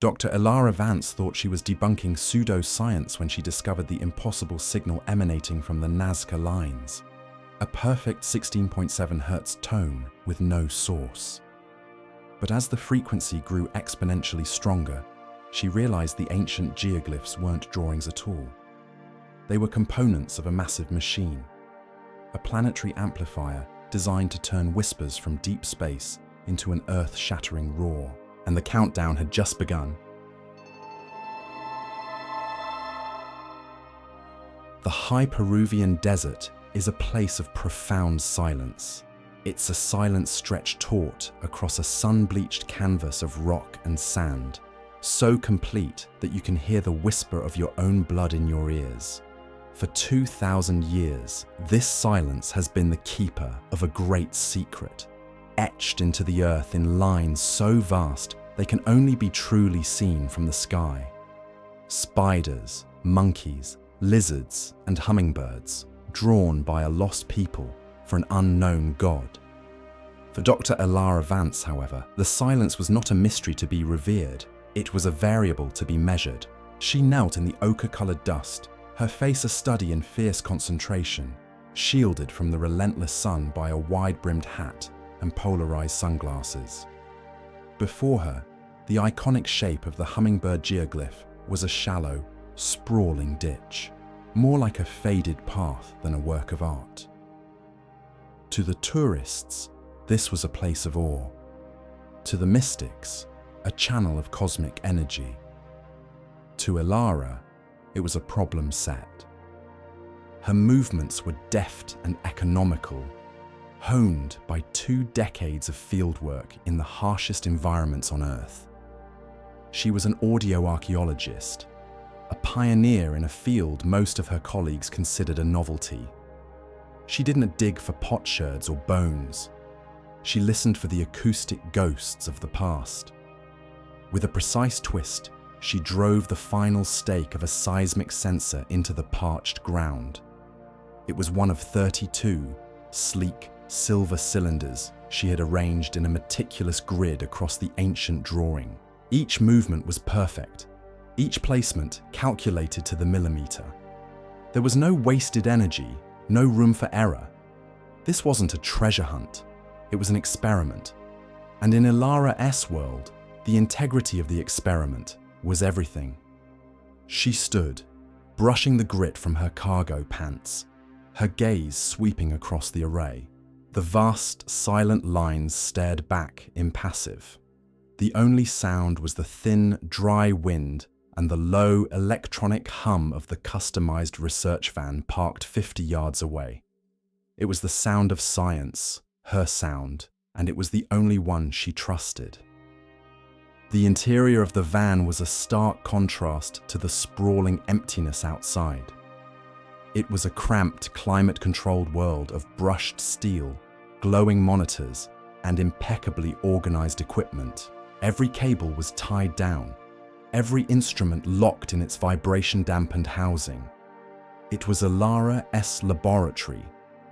Dr. Elara Vance thought she was debunking pseudoscience when she discovered the impossible signal emanating from the Nazca Lines, a perfect 16.7 Hz tone with no source. But as the frequency grew exponentially stronger, she realized the ancient geoglyphs weren't drawings at all. They were components of a massive machine, a planetary amplifier designed to turn whispers from deep space into an earth-shattering roar. And the countdown had just begun. The high Peruvian desert is a place of profound silence. It's a silence stretched taut across a sun-bleached canvas of rock and sand, so complete that you can hear the whisper of your own blood in your ears. For 2,000 years, this silence has been the keeper of a great secret, etched into the earth in lines so vast they can only be truly seen from the sky. Spiders, monkeys, lizards, and hummingbirds, drawn by a lost people for an unknown god. For Dr. Elara Vance, however, the silence was not a mystery to be revered, it was a variable to be measured. She knelt in the ochre-coloured dust, her face a study in fierce concentration, shielded from the relentless sun by a wide-brimmed hat and polarized sunglasses. Before her, the iconic shape of the hummingbird geoglyph was a shallow, sprawling ditch, more like a faded path than a work of art. To the tourists, this was a place of awe. To the mystics, a channel of cosmic energy. To Elara, it was a problem set. Her movements were deft and economical, honed by 2 decades of fieldwork in the harshest environments on Earth. She was an audio archaeologist, a pioneer in a field most of her colleagues considered a novelty. She didn't dig for potsherds or bones. She listened for the acoustic ghosts of the past. With a precise twist, she drove the final stake of a seismic sensor into the parched ground. It was one of 32 sleek, silver cylinders she had arranged in a meticulous grid across the ancient drawing. Each movement was perfect, each placement calculated to the millimeter. There was no wasted energy, no room for error. This wasn't a treasure hunt, it was an experiment. And in Elara's world, the integrity of the experiment was everything. She stood, brushing the grit from her cargo pants, her gaze sweeping across the array. The vast, silent lines stared back, impassive. The only sound was the thin, dry wind and the low, electronic hum of the customized research van parked 50 yards away. It was the sound of science, her sound, and it was the only one she trusted. The interior of the van was a stark contrast to the sprawling emptiness outside. It was a cramped, climate-controlled world of brushed steel, glowing monitors, and impeccably organized equipment. Every cable was tied down, every instrument locked in its vibration-dampened housing. It was Elara's laboratory,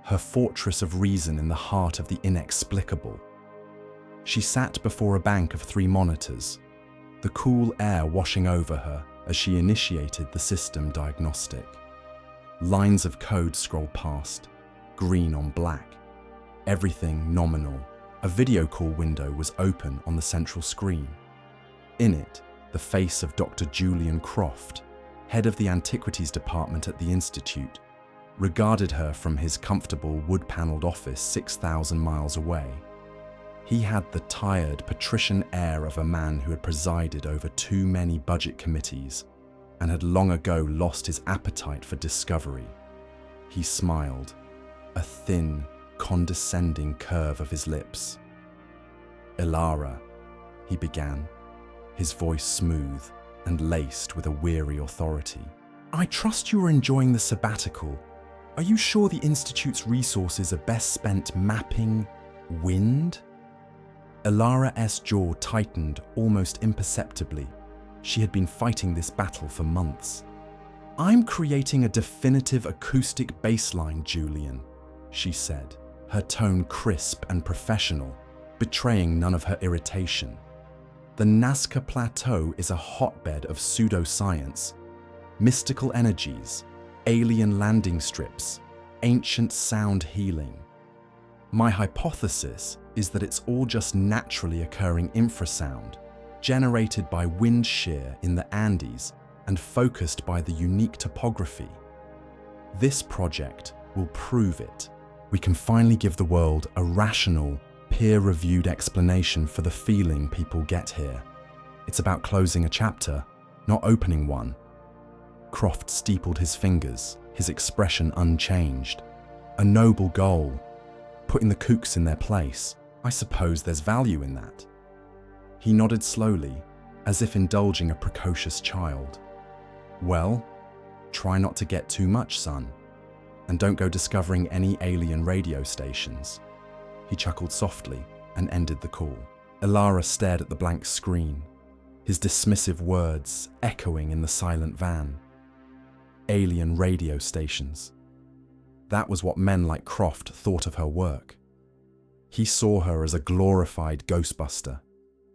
her fortress of reason in the heart of the inexplicable. She sat before a bank of 3 monitors, the cool air washing over her as she initiated the system diagnostic. Lines of code scrolled past, green on black. Everything nominal. A video call window was open on the central screen. In it, the face of Dr. Julian Croft, head of the Antiquities Department at the Institute, regarded her from his comfortable wood-paneled office 6,000 miles away. He had the tired, patrician air of a man who had presided over too many budget committees and had long ago lost his appetite for discovery. He smiled, a thin, condescending curve of his lips. "Elara," he began, his voice smooth and laced with a weary authority. "I trust you are enjoying the sabbatical. Are you sure the Institute's resources are best spent mapping wind?" Elara's jaw tightened almost imperceptibly. She had been fighting this battle for months. "I'm creating a definitive acoustic baseline, Julian," she said, her tone crisp and professional, betraying none of her irritation. The Nazca Plateau is a hotbed of pseudoscience, mystical energies, alien landing strips, ancient sound healing. My hypothesis is that it's all just naturally occurring infrasound, generated by wind shear in the Andes and focused by the unique topography. This project will prove it. We can finally give the world a rational, peer-reviewed explanation for the feeling people get here. It's about closing a chapter, not opening one. Croft steepled his fingers, his expression unchanged. A noble goal, putting the kooks in their place. I suppose there's value in that. He nodded slowly, as if indulging a precocious child. Well, try not to get too much, son. And don't go discovering any alien radio stations. He chuckled softly and ended the call. Elara stared at the blank screen, his dismissive words echoing in the silent van. Alien radio stations. That was what men like Croft thought of her work. He saw her as a glorified ghostbuster,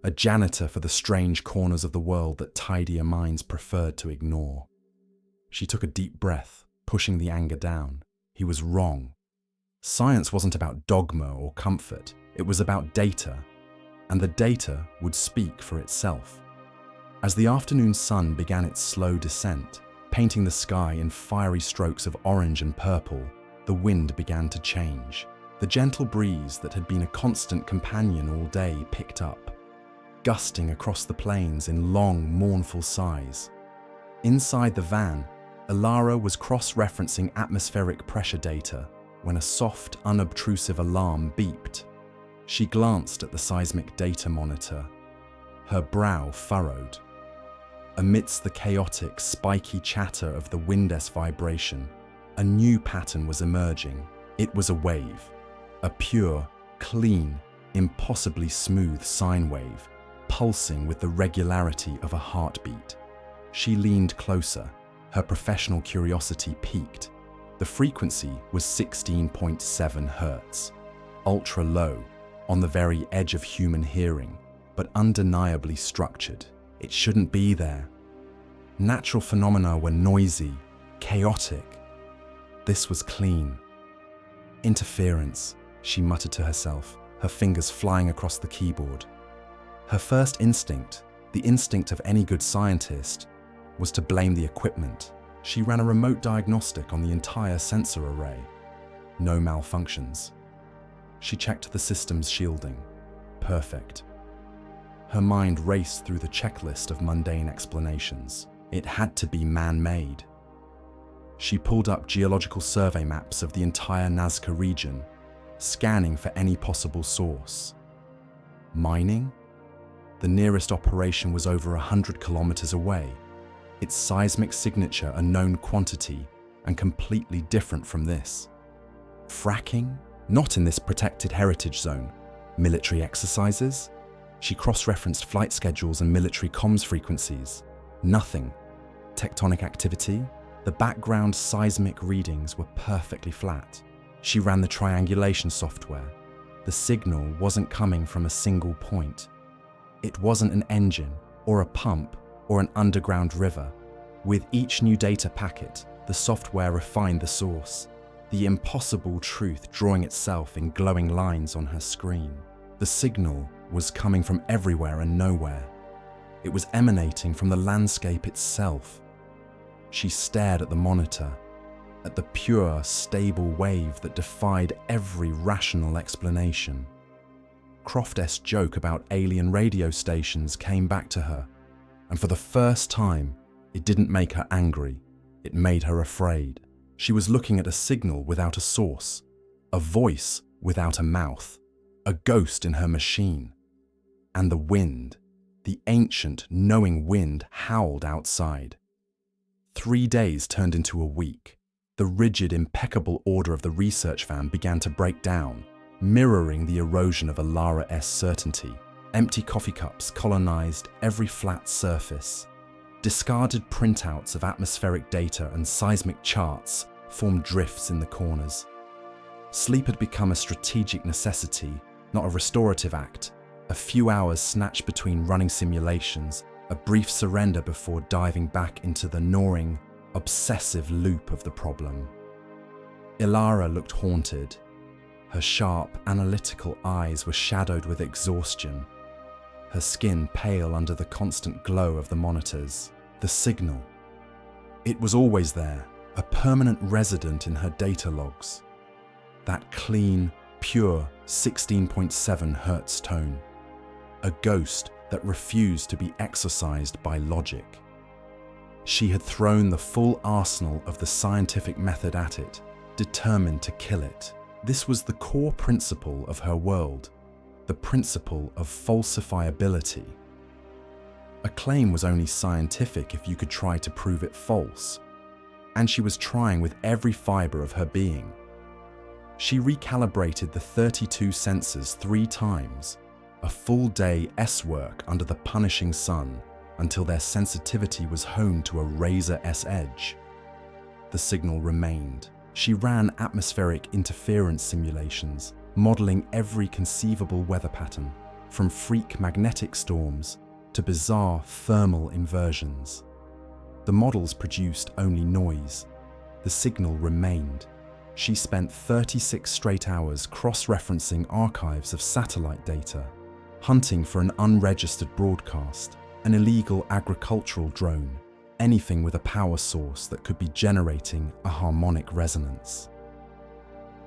a janitor for the strange corners of the world that tidier minds preferred to ignore. She took a deep breath, pushing the anger down. He was wrong. Science wasn't about dogma or comfort. It was about data, and the data would speak for itself. As the afternoon sun began its slow descent, painting the sky in fiery strokes of orange and purple, the wind began to change. The gentle breeze that had been a constant companion all day picked up, gusting across the plains in long, mournful sighs. Inside the van, Elara was cross-referencing atmospheric pressure data when a soft, unobtrusive alarm beeped. She glanced at the seismic data monitor, her brow furrowed. Amidst the chaotic, spiky chatter of the wind-s vibration, a new pattern was emerging. It was a wave, a pure, clean, impossibly smooth sine wave, pulsing with the regularity of a heartbeat. She leaned closer, her professional curiosity piqued. The frequency was 16.7 hertz, ultra low, on the very edge of human hearing, but undeniably structured. It shouldn't be there. Natural phenomena were noisy, chaotic. This was clean. Interference, she muttered to herself, her fingers flying across the keyboard. Her first instinct, the instinct of any good scientist, was to blame the equipment. She ran a remote diagnostic on the entire sensor array. No malfunctions. She checked the system's shielding. Perfect. Her mind raced through the checklist of mundane explanations. It had to be man-made. She pulled up geological survey maps of the entire Nazca region, scanning for any possible source. Mining? The nearest operation was over 100 kilometers away. Its seismic signature a known quantity and completely different from this. Fracking? Not in this protected heritage zone. Military exercises? She cross-referenced flight schedules and military comms frequencies. Nothing. Tectonic activity? The background seismic readings were perfectly flat. She ran the triangulation software. The signal wasn't coming from a single point. It wasn't an engine, or a pump, or an underground river. With each new data packet, the software refined the source, the impossible truth drawing itself in glowing lines on her screen. The signal was coming from everywhere and nowhere. It was emanating from the landscape itself. She stared at the monitor, at the pure, stable wave that defied every rational explanation. Croft's joke about alien radio stations came back to her, and for the first time, it didn't make her angry. It made her afraid. She was looking at a signal without a source, a voice without a mouth, a ghost in her machine. And the wind, the ancient, knowing wind, howled outside. 3 days turned into a week. The rigid, impeccable order of the research van began to break down, mirroring the erosion of Elara's certainty. Empty coffee cups colonized every flat surface. Discarded printouts of atmospheric data and seismic charts formed drifts in the corners. Sleep had become a strategic necessity, not a restorative act, A few hours snatched between running simulations, a brief surrender before diving back into the gnawing, obsessive loop of the problem. Elara looked haunted. Her sharp, analytical eyes were shadowed with exhaustion, her skin pale under the constant glow of the monitors. The signal. It was always there, a permanent resident in her data logs. That clean, pure 16.7 Hz tone. A ghost that refused to be exorcised by logic. She had thrown the full arsenal of the scientific method at it, determined to kill it. This was the core principle of her world, the principle of falsifiability. A claim was only scientific if you could try to prove it false, and she was trying with every fiber of her being. She recalibrated the 32 sensors 3 times, a full day S-work under the punishing sun, until their sensitivity was honed to a razor-s edge. The signal remained. She ran atmospheric interference simulations, modeling every conceivable weather pattern, from freak magnetic storms to bizarre thermal inversions. The models produced only noise. The signal remained. She spent 36 straight hours cross-referencing archives of satellite data, hunting for an unregistered broadcast, an illegal agricultural drone, anything with a power source that could be generating a harmonic resonance.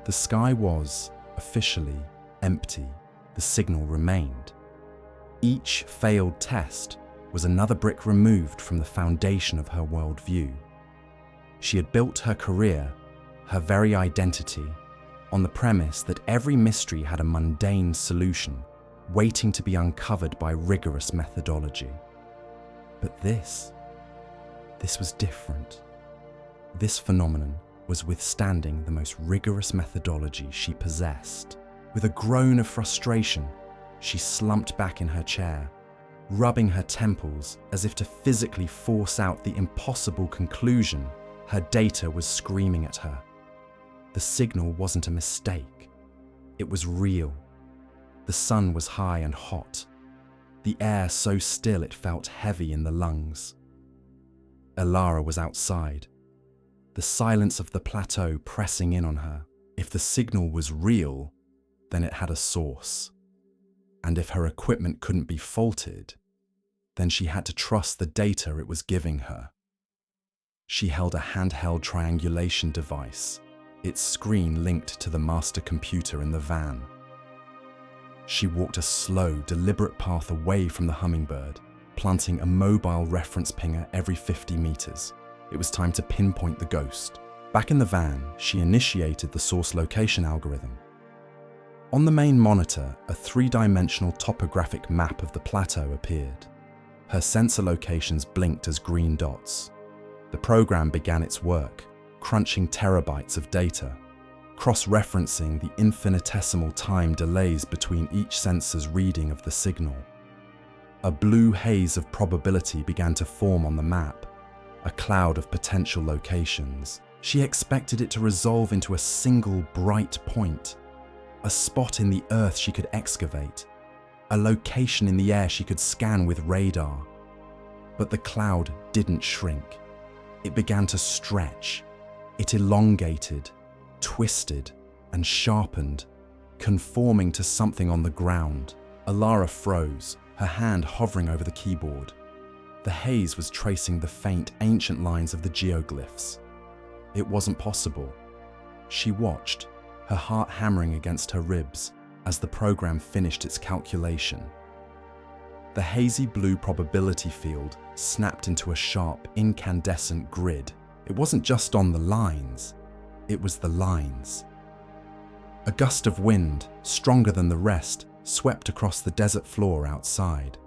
The sky was, officially, empty. The signal remained. Each failed test was another brick removed from the foundation of her worldview. She had built her career, her very identity, on the premise that every mystery had a mundane solution, waiting to be uncovered by rigorous methodology. But this was different. This phenomenon was withstanding the most rigorous methodology she possessed. With a groan of frustration, she slumped back in her chair, rubbing her temples as if to physically force out the impossible conclusion her data was screaming at her. The signal wasn't a mistake. It was real. The sun was high and hot, the air so still it felt heavy in the lungs. Elara was outside, the silence of the plateau pressing in on her. If the signal was real, then it had a source. And if her equipment couldn't be faulted, then she had to trust the data it was giving her. She held a handheld triangulation device, its screen linked to the master computer in the van. She walked a slow, deliberate path away from the hummingbird, planting a mobile reference pinger every 50 meters. It was time to pinpoint the ghost. Back in the van, she initiated the source location algorithm. On the main monitor, a 3-dimensional topographic map of the plateau appeared. Her sensor locations blinked as green dots. The program began its work, crunching terabytes of data, cross-referencing the infinitesimal time delays between each sensor's reading of the signal. A blue haze of probability began to form on the map, a cloud of potential locations. She expected it to resolve into a single bright point, a spot in the earth she could excavate, a location in the air she could scan with radar. But the cloud didn't shrink. It began to stretch. It elongated, twisted, and sharpened, conforming to something on the ground. Elara froze, her hand hovering over the keyboard. The haze was tracing the faint, ancient lines of the geoglyphs. It wasn't possible. She watched, her heart hammering against her ribs, as the program finished its calculation. The hazy blue probability field snapped into a sharp, incandescent grid. It wasn't just on the lines, it was the lines. A gust of wind, stronger than the rest, swept across the desert floor outside.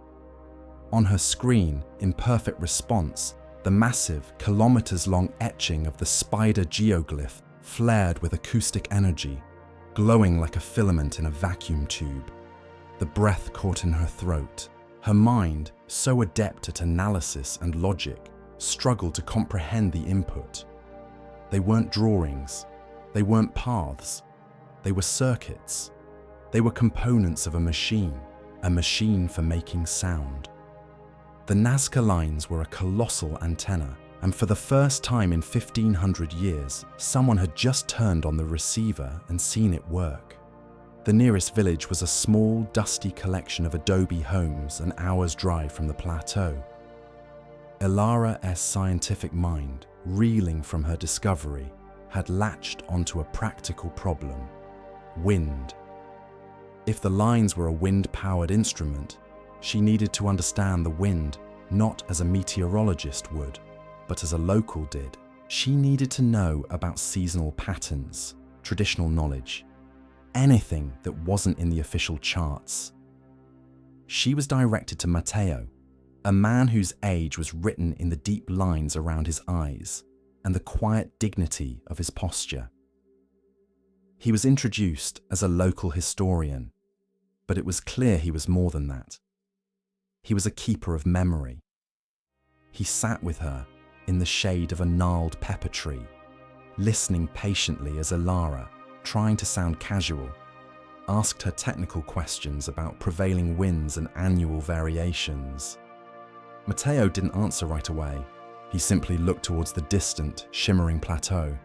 On her screen, in perfect response, the massive, kilometers-long etching of the spider geoglyph flared with acoustic energy, glowing like a filament in a vacuum tube. The breath caught in her throat. Her mind, so adept at analysis and logic, struggled to comprehend the input. They weren't drawings. They weren't paths. They were circuits. They were components of a machine, a machine for making sound. The Nazca Lines were a colossal antenna, and for the first time in 1500 years, someone had just turned on the receiver and seen it work. The nearest village was a small, dusty collection of adobe homes an hour's drive from the plateau. Elara's scientific mind, reeling from her discovery, had latched onto a practical problem: wind. If the lines were a wind-powered instrument, she needed to understand the wind not as a meteorologist would, but as a local did. She needed to know about seasonal patterns, traditional knowledge, anything that wasn't in the official charts. She was directed to Matteo, a man whose age was written in the deep lines around his eyes and the quiet dignity of his posture. He was introduced as a local historian, but it was clear he was more than that. He was a keeper of memory. He sat with her in the shade of a gnarled pepper tree, listening patiently as Elara, trying to sound casual, asked her technical questions about prevailing winds and annual variations. Matteo didn't answer right away. He simply looked towards the distant, shimmering plateau.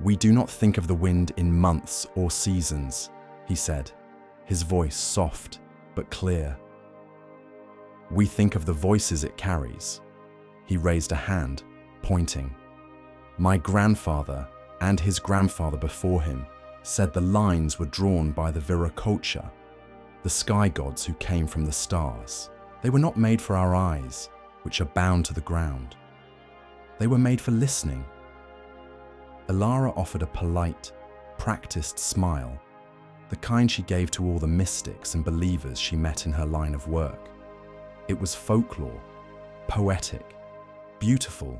"We do not think of the wind in months or seasons," he said, his voice soft but clear. "We think of the voices it carries." He raised a hand, pointing. "My grandfather and his grandfather before him said the lines were drawn by the Viracocha, the sky gods who came from the stars. They were not made for our eyes, which are bound to the ground. They were made for listening." Elara offered a polite, practiced smile, the kind she gave to all the mystics and believers she met in her line of work. It was folklore, poetic, beautiful,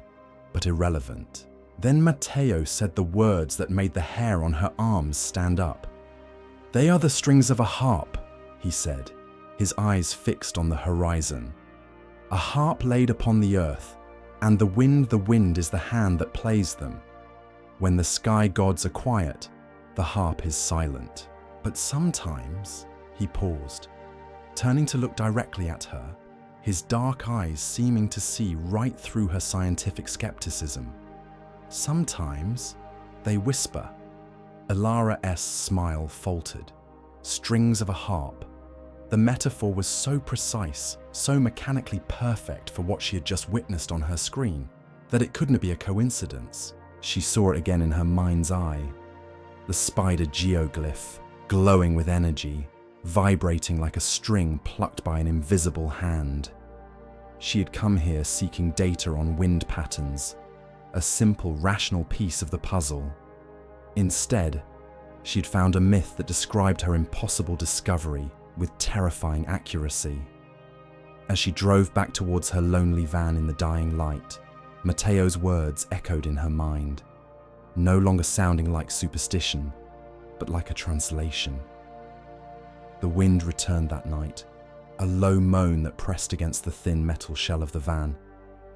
but irrelevant. Then Matteo said the words that made the hair on her arms stand up. "They are the strings of a harp," he said, his eyes fixed on the horizon. "A harp laid upon the earth, and the wind is the hand that plays them. When the sky gods are quiet, the harp is silent. But sometimes," he paused, turning to look directly at her, his dark eyes seeming to see right through her scientific skepticism. "Sometimes they whisper." Elara's smile faltered. Strings of a harp. The metaphor was so precise, so mechanically perfect for what she had just witnessed on her screen, that it couldn't be a coincidence. She saw it again in her mind's eye. The spider geoglyph, glowing with energy, vibrating like a string plucked by an invisible hand. She had come here seeking data on wind patterns, a simple, rational piece of the puzzle. Instead, she'd found a myth that described her impossible discovery with terrifying accuracy. As she drove back towards her lonely van in the dying light, Matteo's words echoed in her mind, no longer sounding like superstition, but like a translation. The wind returned that night, a low moan that pressed against the thin metal shell of the van.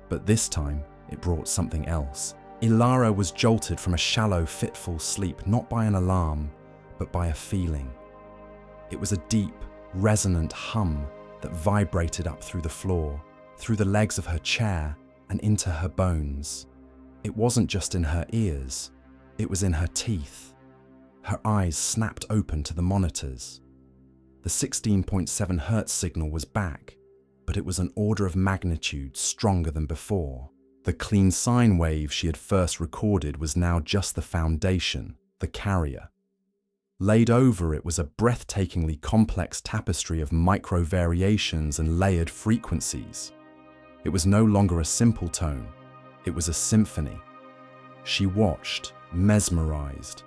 But this time, it brought something else. Elara was jolted from a shallow, fitful sleep not by an alarm, but by a feeling. It was a deep, resonant hum that vibrated up through the floor, through the legs of her chair, and into her bones. It wasn't just in her ears, it was in her teeth. Her eyes snapped open to the monitors. The 16.7 Hz signal was back, but it was an order of magnitude stronger than before. The clean sine wave she had first recorded was now just the foundation, the carrier. Laid over it was a breathtakingly complex tapestry of micro-variations and layered frequencies. It was no longer a simple tone, it was a symphony. She watched, mesmerized.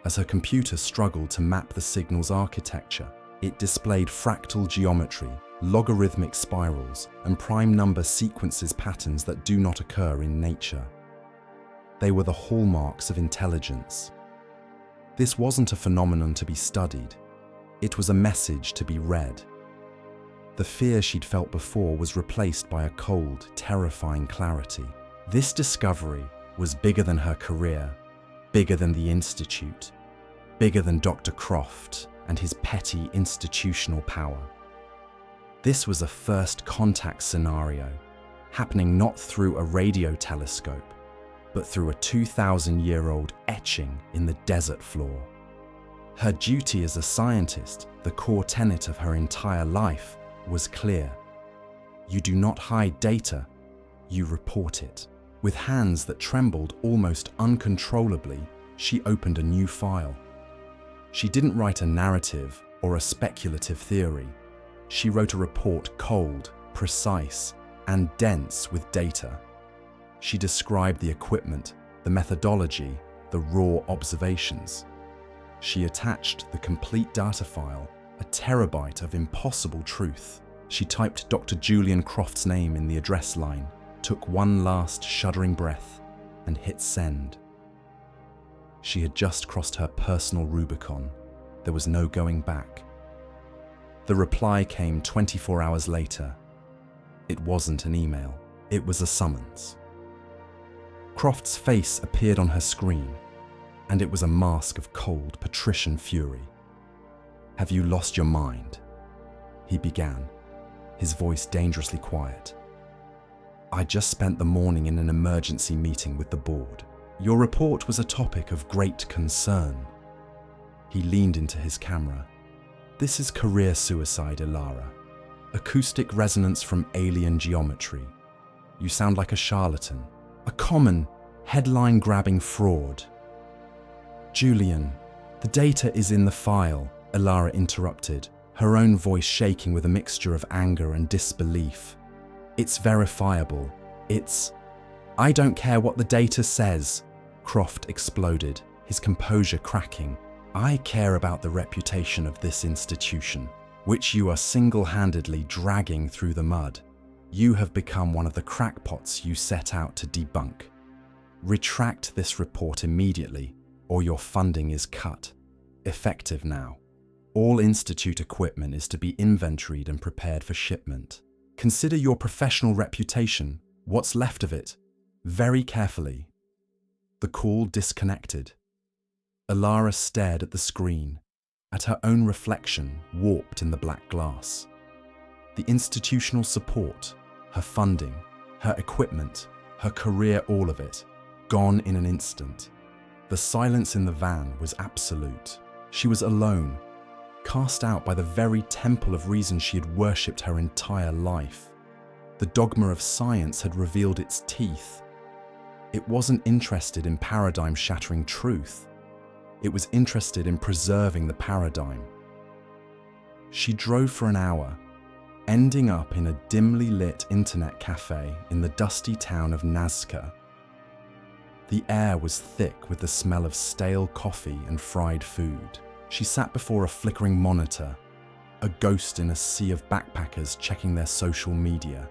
As her computer struggled to map the signal's architecture, it displayed fractal geometry, logarithmic spirals, and prime number sequences patterns that do not occur in nature. They were the hallmarks of intelligence. This wasn't a phenomenon to be studied. It was a message to be read. The fear she'd felt before was replaced by a cold, terrifying clarity. This discovery was bigger than her career, bigger than the Institute, bigger than Dr. Croft. and his petty institutional power. This was a first contact scenario, happening not through a radio telescope, but through a 2,000-year-old etching in the desert floor. Her duty as a scientist, the core tenet of her entire life, was clear. You do not hide data, you report it. With hands that trembled almost uncontrollably, she opened a new file. She didn't write a narrative or a speculative theory. She wrote a report cold, precise, and dense with data. She described the equipment, the methodology, the raw observations. She attached the complete data file, a terabyte of impossible truth. She typed Dr. Julian Croft's name in the address line, took one last shuddering breath, and hit send. She had just crossed her personal Rubicon. There was no going back. The reply came 24 hours later. It wasn't an email, it was a summons. Croft's face appeared on her screen, and it was a mask of cold, patrician fury. "Have you lost your mind?" he began, his voice dangerously quiet. "I just spent the morning in an emergency meeting with the board. Your report was a topic of great concern." He leaned into his camera. "This is career suicide, Elara. Acoustic resonance from alien geometry. You sound like a charlatan, a common, headline-grabbing fraud." "Julian, the data is in the file," Elara interrupted, her own voice shaking with a mixture of anger and disbelief. "It's verifiable. I don't care what the data says," Croft exploded, his composure cracking. "I care about the reputation of this institution, which you are single-handedly dragging through the mud. You have become one of the crackpots you set out to debunk. Retract this report immediately, or your funding is cut. Effective now. All Institute equipment is to be inventoried and prepared for shipment. Consider your professional reputation, what's left of it, very carefully." The call disconnected. Elara stared at the screen, at her own reflection warped in the black glass. The institutional support, her funding, her equipment, her career, all of it, gone in an instant. The silence in the van was absolute. She was alone, cast out by the very temple of reason she had worshipped her entire life. The dogma of science had revealed its teeth. It wasn't interested in paradigm-shattering truth. It was interested in preserving the paradigm. She drove for an hour, ending up in a dimly lit internet cafe in the dusty town of Nazca. The air was thick with the smell of stale coffee and fried food. She sat before a flickering monitor, a ghost in a sea of backpackers checking their social media.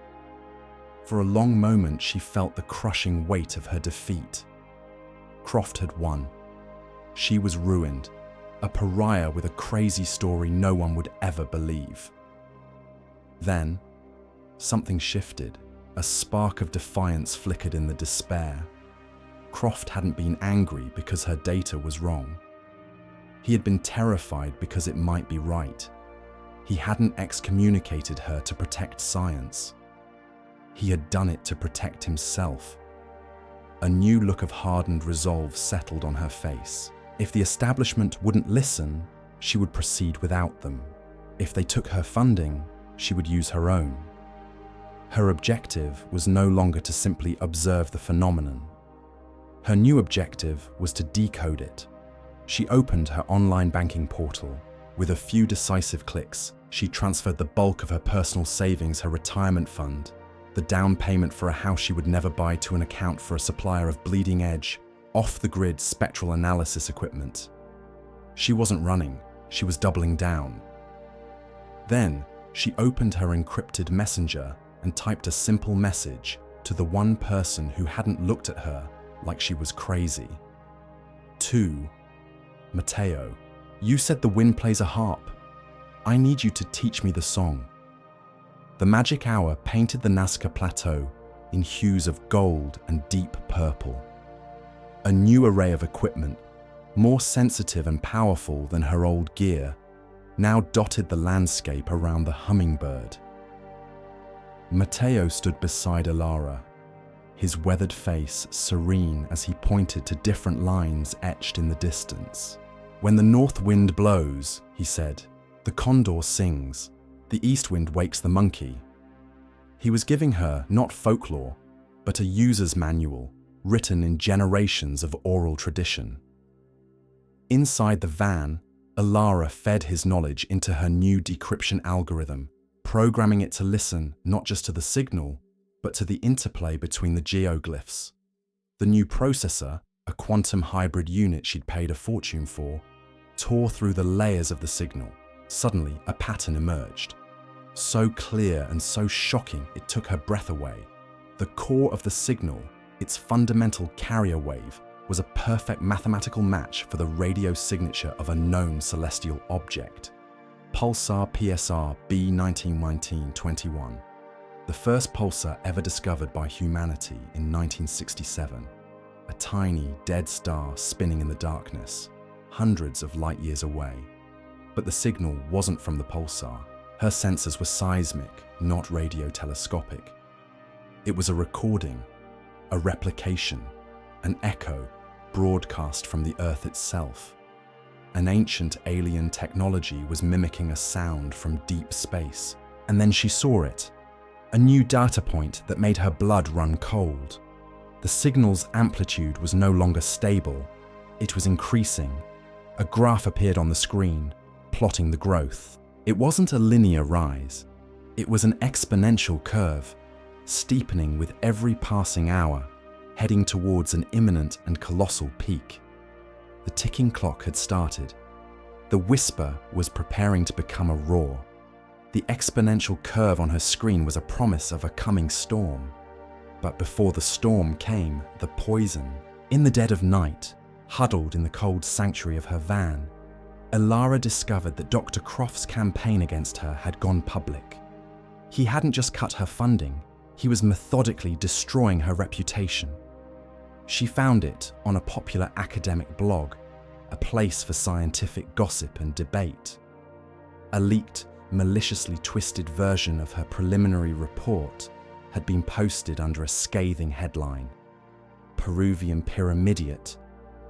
For a long moment, she felt the crushing weight of her defeat. Croft had won. She was ruined, a pariah with a crazy story no one would ever believe. Then, something shifted. A spark of defiance flickered in the despair. Croft hadn't been angry because her data was wrong. He had been terrified because it might be right. He hadn't excommunicated her to protect science. He had done it to protect himself. A new look of hardened resolve settled on her face. If the establishment wouldn't listen, she would proceed without them. If they took her funding, she would use her own. Her objective was no longer to simply observe the phenomenon. Her new objective was to decode it. She opened her online banking portal. With a few decisive clicks, she transferred the bulk of her personal savings, her retirement fund, the down payment for a house she would never buy, to an account for a supplier of bleeding-edge, off-the-grid spectral analysis equipment. She wasn't running, she was doubling down. Then, she opened her encrypted messenger and typed a simple message to the one person who hadn't looked at her like she was crazy. To Matteo, you said the wind plays a harp. I need you to teach me the song. The magic hour painted the Nazca Plateau in hues of gold and deep purple. A new array of equipment, more sensitive and powerful than her old gear, now dotted the landscape around the hummingbird. Matteo stood beside Elara, his weathered face serene as he pointed to different lines etched in the distance. "When the north wind blows," he said, "the condor sings. The east wind wakes the monkey." He was giving her not folklore, but a user's manual written in generations of oral tradition. Inside the van, Elara fed his knowledge into her new decryption algorithm, programming it to listen not just to the signal, but to the interplay between the geoglyphs. The new processor, a quantum hybrid unit she'd paid a fortune for, tore through the layers of the signal. Suddenly, a pattern emerged. So clear and so shocking it took her breath away. The core of the signal, its fundamental carrier wave, was a perfect mathematical match for the radio signature of a known celestial object. Pulsar PSR B191921, the first pulsar ever discovered by humanity in 1967. A tiny, dead star spinning in the darkness, hundreds of light years away. But the signal wasn't from the pulsar. Her sensors were seismic, not radio telescopic. It was a recording, a replication, an echo broadcast from the Earth itself. An ancient alien technology was mimicking a sound from deep space. And then she saw it, a new data point that made her blood run cold. The signal's amplitude was no longer stable, it was increasing. A graph appeared on the screen, plotting the growth. It wasn't a linear rise, it was an exponential curve, steepening with every passing hour, heading towards an imminent and colossal peak. The ticking clock had started. The whisper was preparing to become a roar. The exponential curve on her screen was a promise of a coming storm. But before the storm came, the poison. In the dead of night, huddled in the cold sanctuary of her van, Elara discovered that Dr. Croft's campaign against her had gone public. He hadn't just cut her funding, he was methodically destroying her reputation. She found it on a popular academic blog, a place for scientific gossip and debate. A leaked, maliciously twisted version of her preliminary report had been posted under a scathing headline: Peruvian pyramidiot,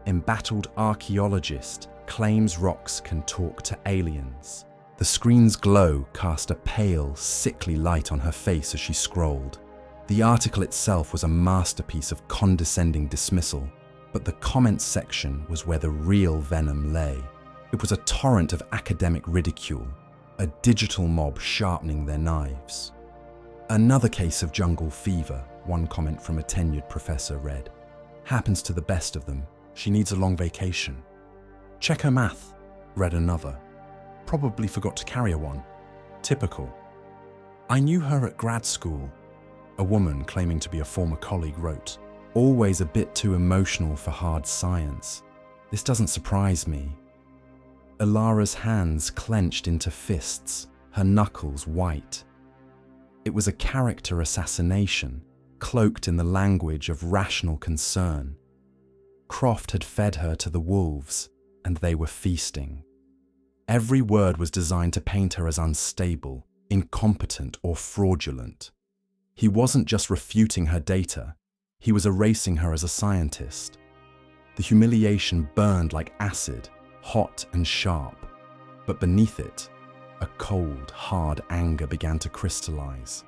embattled archaeologist claims rocks can talk to aliens. The screen's glow cast a pale, sickly light on her face as she scrolled. The article itself was a masterpiece of condescending dismissal, but the comments section was where the real venom lay. It was a torrent of academic ridicule, a digital mob sharpening their knives. "Another case of jungle fever," one comment from a tenured professor read. "Happens to the best of them. She needs a long vacation." "Check her math," read another. "Probably forgot to carry her one. Typical." "I knew her at grad school," a woman claiming to be a former colleague wrote. "Always a bit too emotional for hard science. This doesn't surprise me." Elara's hands clenched into fists, her knuckles white. It was a character assassination, cloaked in the language of rational concern. Croft had fed her to the wolves, and they were feasting. Every word was designed to paint her as unstable, incompetent, or fraudulent. He wasn't just refuting her data, he was erasing her as a scientist. The humiliation burned like acid, hot and sharp, but beneath it, a cold, hard anger began to crystallize.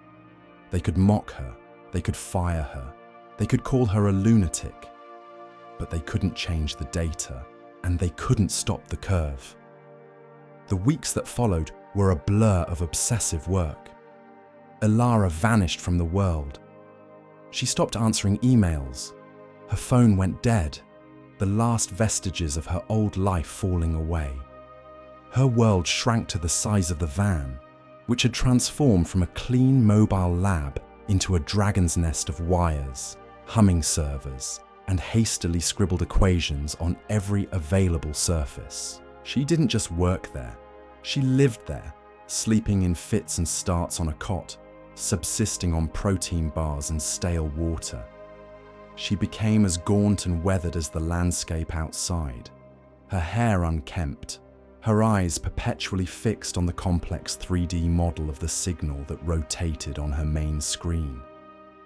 They could mock her, they could fire her, they could call her a lunatic, but they couldn't change the data, and they couldn't stop the curve. The weeks that followed were a blur of obsessive work. Elara vanished from the world. She stopped answering emails. Her phone went dead, the last vestiges of her old life falling away. Her world shrank to the size of the van, which had transformed from a clean mobile lab into a dragon's nest of wires, humming servers, and hastily scribbled equations on every available surface. She didn't just work there, she lived there, sleeping in fits and starts on a cot, subsisting on protein bars and stale water. She became as gaunt and weathered as the landscape outside, her hair unkempt, her eyes perpetually fixed on the complex 3D model of the signal that rotated on her main screen.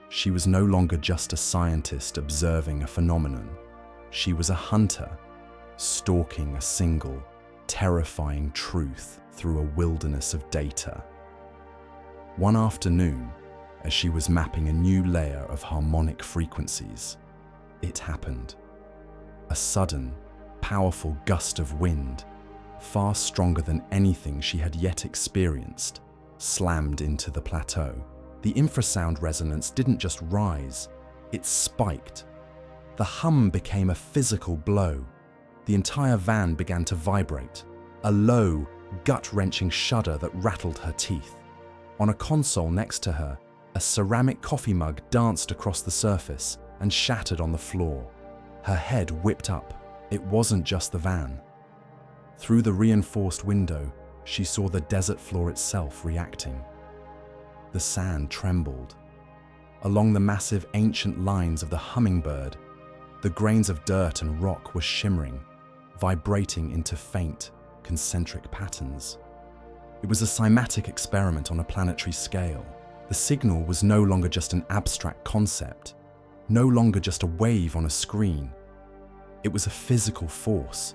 She was no longer just a scientist observing a phenomenon. She was a hunter, stalking a single, terrifying truth through a wilderness of data. One afternoon, as she was mapping a new layer of harmonic frequencies, it happened. A sudden, powerful gust of wind, far stronger than anything she had yet experienced, slammed into the plateau. The infrasound resonance didn't just rise, it spiked. The hum became a physical blow. The entire van began to vibrate, a low, gut-wrenching shudder that rattled her teeth. On a console next to her, a ceramic coffee mug danced across the surface and shattered on the floor. Her head whipped up. It wasn't just the van. Through the reinforced window, she saw the desert floor itself reacting. The sand trembled. Along the massive ancient lines of the hummingbird, the grains of dirt and rock were shimmering, vibrating into faint, concentric patterns. It was a cymatic experiment on a planetary scale. The signal was no longer just an abstract concept, no longer just a wave on a screen. It was a physical force,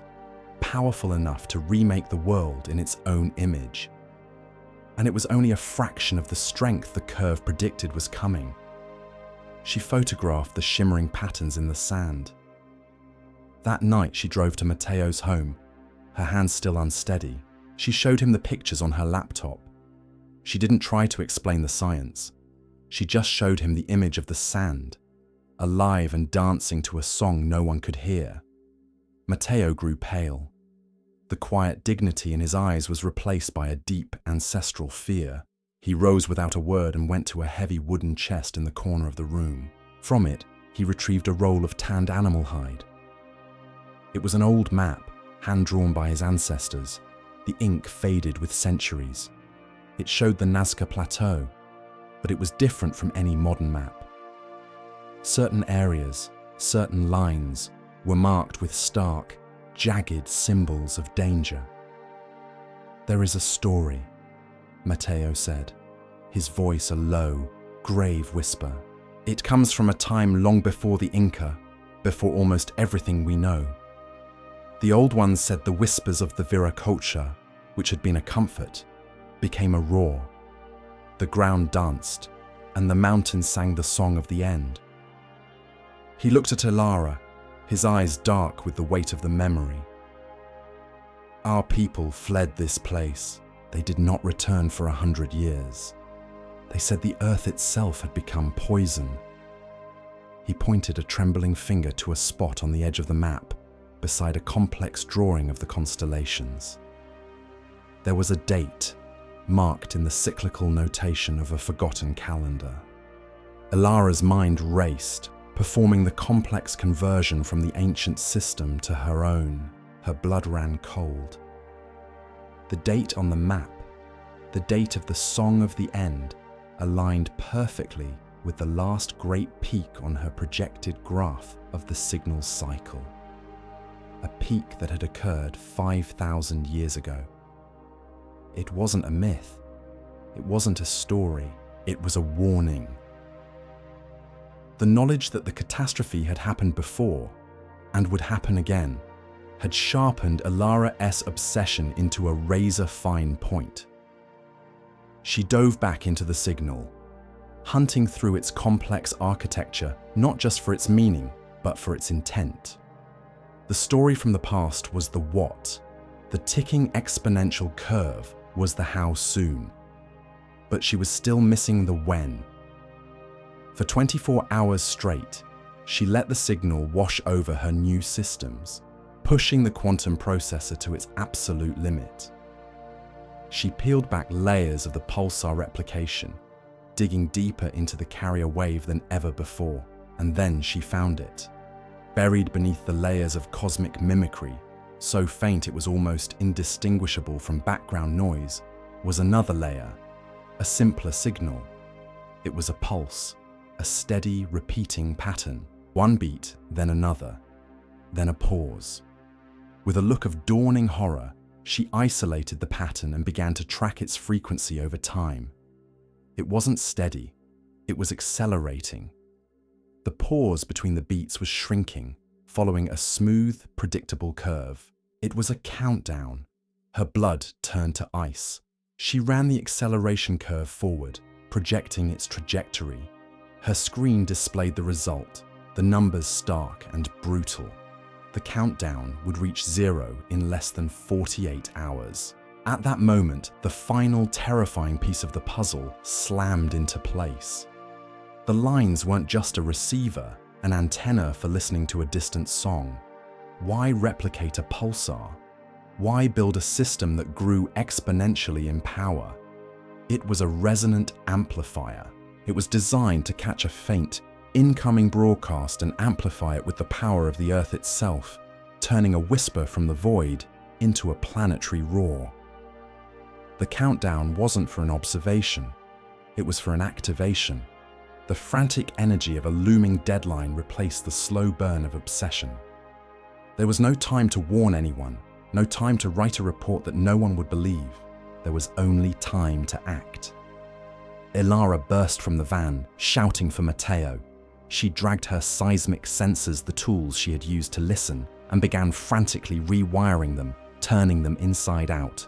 powerful enough to remake the world in its own image. And it was only a fraction of the strength the curve predicted was coming. She photographed the shimmering patterns in the sand. That night she drove to Matteo's home, her hands still unsteady. She showed him the pictures on her laptop. She didn't try to explain the science. She just showed him the image of the sand, alive and dancing to a song no one could hear. Matteo grew pale. The quiet dignity in his eyes was replaced by a deep ancestral fear. He rose without a word and went to a heavy wooden chest in the corner of the room. From it, he retrieved a roll of tanned animal hide. It was an old map, hand-drawn by his ancestors. The ink faded with centuries. It showed the Nazca Plateau, but it was different from any modern map. Certain areas, certain lines, were marked with stark, jagged symbols of danger. "There is a story," Matteo said, his voice a low, grave whisper. "It comes from a time long before the Inca, before almost everything we know. The old ones said the whispers of the Viracocha, which had been a comfort, became a roar. The ground danced, and the mountains sang the song of the end." He looked at Elara, his eyes dark with the weight of the memory. "Our people fled this place. They did not return for 100 years. They said the earth itself had become poison." He pointed a trembling finger to a spot on the edge of the map, beside a complex drawing of the constellations. There was a date, marked in the cyclical notation of a forgotten calendar. Elara's mind raced, performing the complex conversion from the ancient system to her own. Her blood ran cold. The date on the map, the date of the Song of the End, aligned perfectly with the last great peak on her projected graph of the signal cycle. A peak that had occurred 5,000 years ago. It wasn't a myth. It wasn't a story. It was a warning. The knowledge that the catastrophe had happened before, and would happen again, had sharpened Elara's obsession into a razor-fine point. She dove back into the signal, hunting through its complex architecture not just for its meaning, but for its intent. The story from the past was the what. The ticking exponential curve was the how soon. But she was still missing the when. For 24 hours straight, she let the signal wash over her new systems, pushing the quantum processor to its absolute limit. She peeled back layers of the Pulsar replication, digging deeper into the carrier wave than ever before, and then she found it. Buried beneath the layers of cosmic mimicry, so faint it was almost indistinguishable from background noise, was another layer, a simpler signal. It was a pulse, a steady, repeating pattern, one beat, then another, then a pause. With a look of dawning horror, She isolated the pattern and began to track its frequency over time. It wasn't steady, it was accelerating. The pause between the beats was shrinking, following a smooth, predictable curve. It was a countdown. Her blood turned to ice. She ran the acceleration curve forward, projecting its trajectory. Her screen displayed the result, the numbers stark and brutal. The countdown would reach 0 in less than 48 hours. At that moment, the final terrifying piece of the puzzle slammed into place. The lines weren't just a receiver, an antenna for listening to a distant song. Why replicate a pulsar? Why build a system that grew exponentially in power? It was a resonant amplifier. It was designed to catch a faint, incoming broadcast and amplify it with the power of the Earth itself, turning a whisper from the void into a planetary roar. The countdown wasn't for an observation. It was for an activation. The frantic energy of a looming deadline replaced the slow burn of obsession. There was no time to warn anyone, no time to write a report that no one would believe. There was only time to act. Elara burst from the van, shouting for Matteo. She dragged her seismic sensors, the tools she had used to listen, and began frantically rewiring them, turning them inside out.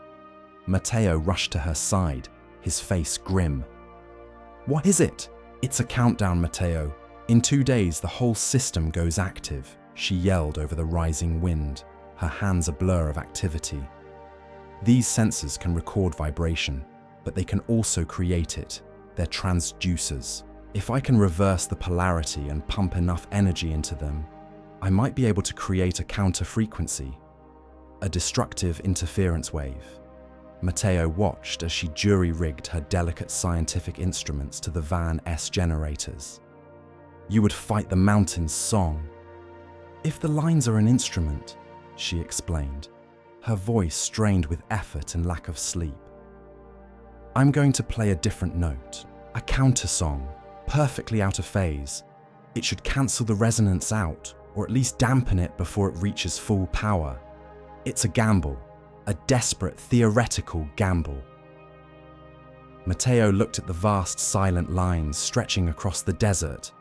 Matteo rushed to her side, his face grim. "What is it?" "It's a countdown, Matteo. In 2 days, the whole system goes active," she yelled over the rising wind, her hands a blur of activity. "These sensors can record vibration, but they can also create it. They're transducers. If I can reverse the polarity and pump enough energy into them, I might be able to create a counter-frequency, a destructive interference wave." Matteo watched as she jury-rigged her delicate scientific instruments to the van's generators. "You would fight the mountain's song." "If the lines are an instrument," she explained, her voice strained with effort and lack of sleep, "I'm going to play a different note, a counter-song, perfectly out of phase. It should cancel the resonance out, or at least dampen it before it reaches full power. It's a gamble, a desperate theoretical gamble." Matteo looked at the vast silent lines stretching across the desert,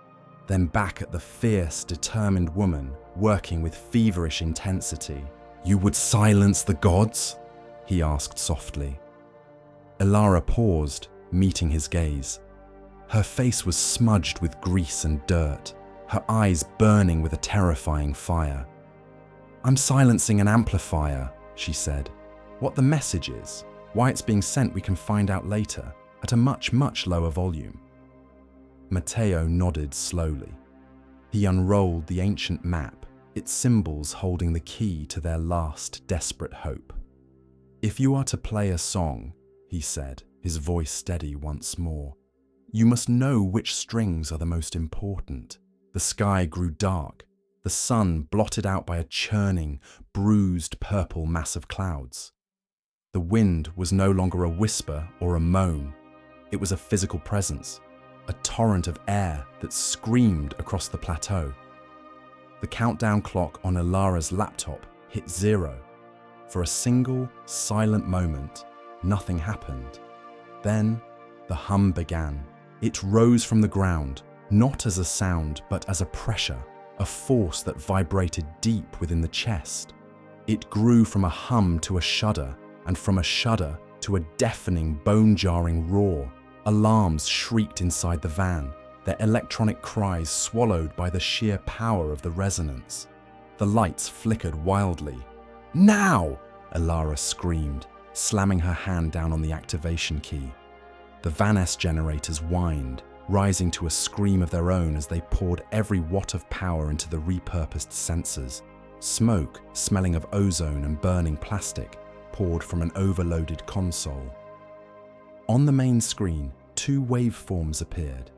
then back at the fierce, determined woman working with feverish intensity. "You would silence the gods?" he asked softly. Elara paused, meeting his gaze. Her face was smudged with grease and dirt, her eyes burning with a terrifying fire. "I'm silencing an amplifier," she said. "What the message is, why it's being sent, we can find out later, at a much, much lower volume." Matteo nodded slowly. He unrolled the ancient map, its symbols holding the key to their last desperate hope. "If you are to play a song," he said, his voice steady once more, "you must know which strings are the most important." The sky grew dark, the sun blotted out by a churning, bruised purple mass of clouds. The wind was no longer a whisper or a moan. It was a physical presence, a torrent of air that screamed across the plateau. The countdown clock on Elara's laptop hit 0. For a single, silent moment, nothing happened. Then, the hum began. It rose from the ground, not as a sound, but as a pressure, a force that vibrated deep within the chest. It grew from a hum to a shudder, and from a shudder to a deafening, bone-jarring roar. Alarms shrieked inside the van, their electronic cries swallowed by the sheer power of the resonance. The lights flickered wildly. "Now!" Elara screamed, slamming her hand down on the activation key. The van's generators whined, rising to a scream of their own as they poured every watt of power into the repurposed sensors. Smoke, smelling of ozone and burning plastic, poured from an overloaded console. On the main screen, 2 waveforms appeared.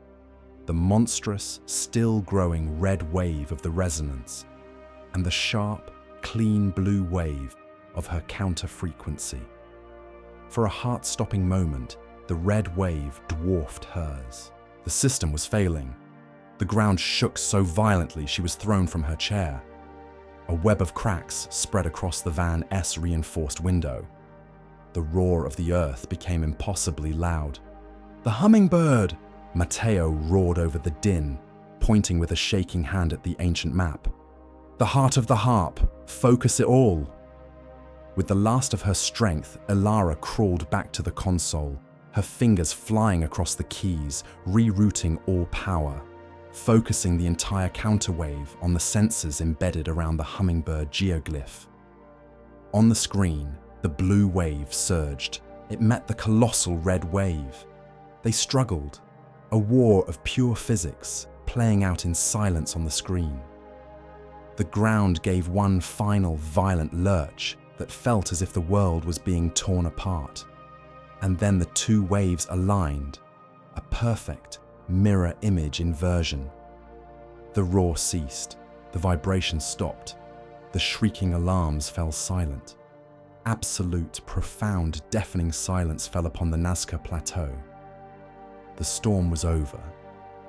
The monstrous, still-growing red wave of the resonance, and the sharp, clean blue wave of her counter-frequency. For a heart-stopping moment, the red wave dwarfed hers. The system was failing. The ground shook so violently she was thrown from her chair. A web of cracks spread across the van's reinforced window. The roar of the earth became impossibly loud. "The hummingbird!" Matteo roared over the din, pointing with a shaking hand at the ancient map. "The heart of the harp! Focus it all!" With the last of her strength, Elara crawled back to the console, her fingers flying across the keys, rerouting all power, focusing the entire counterwave on the sensors embedded around the hummingbird geoglyph. On the screen, the blue wave surged. It met the colossal red wave. They struggled, a war of pure physics playing out in silence on the screen. The ground gave one final violent lurch that felt as if the world was being torn apart. And then the two waves aligned, a perfect mirror image inversion. The roar ceased, the vibration stopped, the shrieking alarms fell silent. Absolute, profound, deafening silence fell upon the Nazca Plateau. The storm was over.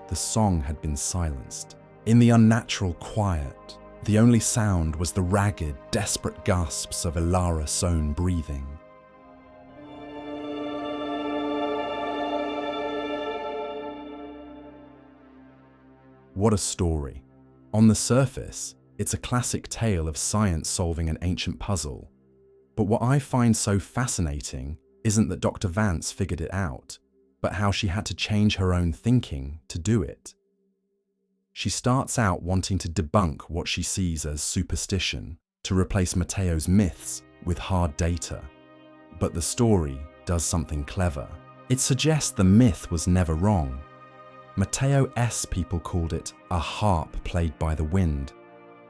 The song had been silenced. In the unnatural quiet, the only sound was the ragged, desperate gasps of Elara's own breathing. What a story. On the surface, it's a classic tale of science solving an ancient puzzle. But what I find so fascinating isn't that Dr. Vance figured it out, but how she had to change her own thinking to do it. She starts out wanting to debunk what she sees as superstition, to replace Matteo's myths with hard data. But the story does something clever. It suggests the myth was never wrong. Matteo's people called it a harp played by the wind.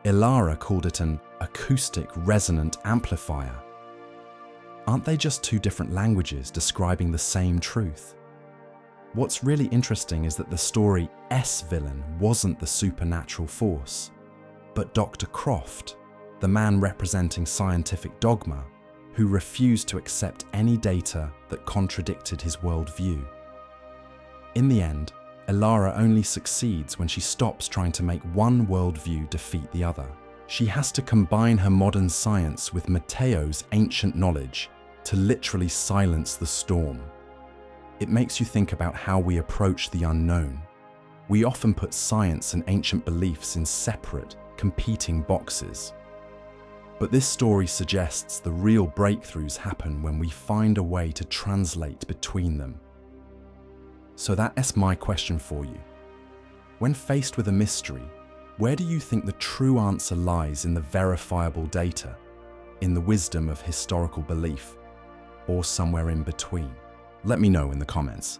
Elara called it an acoustic resonant amplifier. Aren't they just two different languages describing the same truth? What's really interesting is that the story's villain wasn't the supernatural force, but Dr. Croft, the man representing scientific dogma, who refused to accept any data that contradicted his worldview. In the end, Elara only succeeds when she stops trying to make one worldview defeat the other. She has to combine her modern science with Matteo's ancient knowledge to literally silence the storm. It makes you think about how we approach the unknown. We often put science and ancient beliefs in separate, competing boxes. But this story suggests the real breakthroughs happen when we find a way to translate between them. So that's my question for you. When faced with a mystery, where do you think the true answer lies in the verifiable data, in the wisdom of historical belief, or somewhere in between? Let me know in the comments.